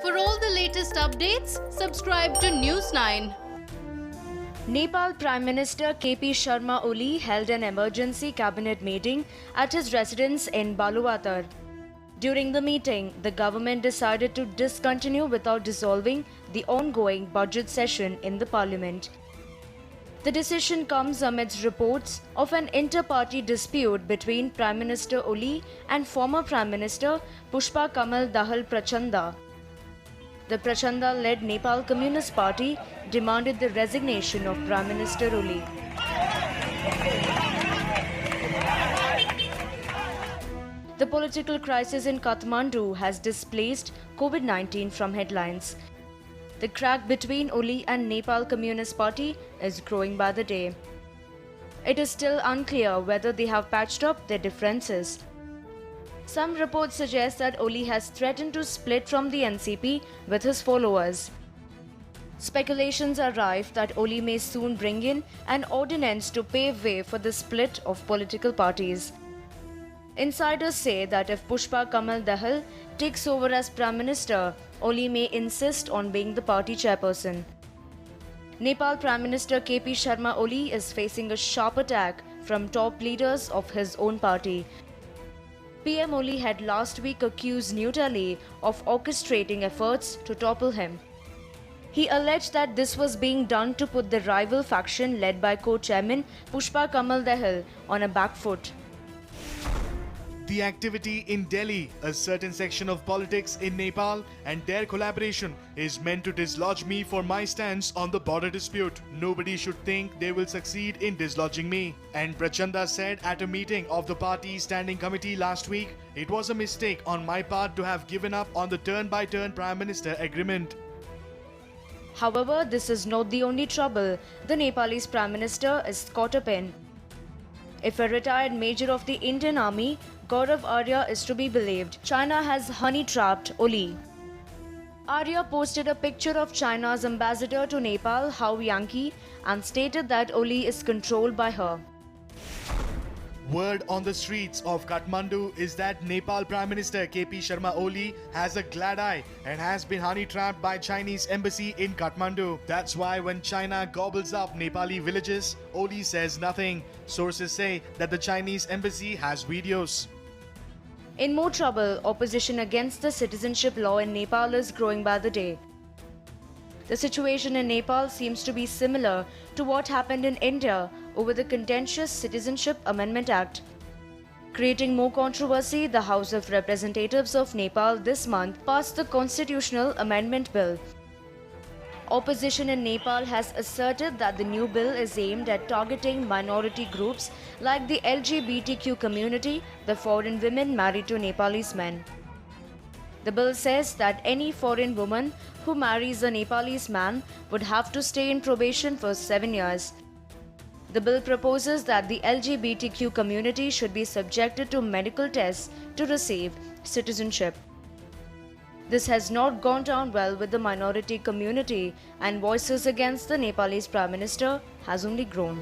For all the latest updates, subscribe to News 9. Nepal Prime Minister KP Sharma Oli held an emergency cabinet meeting at his residence in Baluwatar. During the meeting, the government decided to discontinue without dissolving the ongoing budget session in the parliament. The decision comes amidst reports of an inter-party dispute between Prime Minister Oli and former Prime Minister Pushpa Kamal Dahal Prachanda. The Prachanda-led Nepal Communist Party demanded the resignation of Prime Minister Oli. The political crisis in Kathmandu has displaced COVID-19 from headlines. The crack between Oli and Nepal Communist Party is growing by the day. It is still unclear whether they have patched up their differences. Some reports suggest that Oli has threatened to split from the NCP with his followers. Speculations are rife that Oli may soon bring in an ordinance to pave way for the split of political parties. Insiders say that if Pushpa Kamal Dahal takes over as Prime Minister, Oli may insist on being the party chairperson. Nepal Prime Minister KP Sharma Oli is facing a sharp attack from top leaders of his own party. PM Oli had last week accused New Delhi of orchestrating efforts to topple him. He alleged that this was being done to put the rival faction led by co-chairman Pushpa Kamal Dahal on a back foot. The activity in Delhi, a certain section of politics in Nepal, and their collaboration is meant to dislodge me for my stance on the border dispute. Nobody should think they will succeed in dislodging me. And Prachanda said at a meeting of the party standing committee last week, it was a mistake on my part to have given up on the turn-by-turn Prime Minister agreement. However, this is not the only trouble the Nepalese Prime Minister is caught up in. If a retired major of the Indian Army, Gaurav Arya, is to be believed, China has honey-trapped Oli. Arya posted a picture of China's ambassador to Nepal, Hao Yankee, and stated that Oli is controlled by her. Word on the streets of Kathmandu is that Nepal Prime Minister KP Sharma Oli has a glad eye and has been honey-trapped by Chinese embassy in Kathmandu. That's why when China gobbles up Nepali villages, Oli says nothing. Sources say that the Chinese embassy has videos. In more trouble, opposition against the citizenship law in Nepal is growing by the day. The situation in Nepal seems to be similar to what happened in India over the contentious Citizenship Amendment Act. Creating more controversy, the House of Representatives of Nepal this month passed the Constitutional Amendment Bill. Opposition in Nepal has asserted that the new bill is aimed at targeting minority groups like the LGBTQ community, the foreign women married to Nepalese men. The bill says that any foreign woman who marries a Nepalese man would have to stay in probation for 7 years. The bill proposes that the LGBTQ community should be subjected to medical tests to receive citizenship. This has not gone down well with the minority community, and voices against the Nepalese Prime Minister has only grown.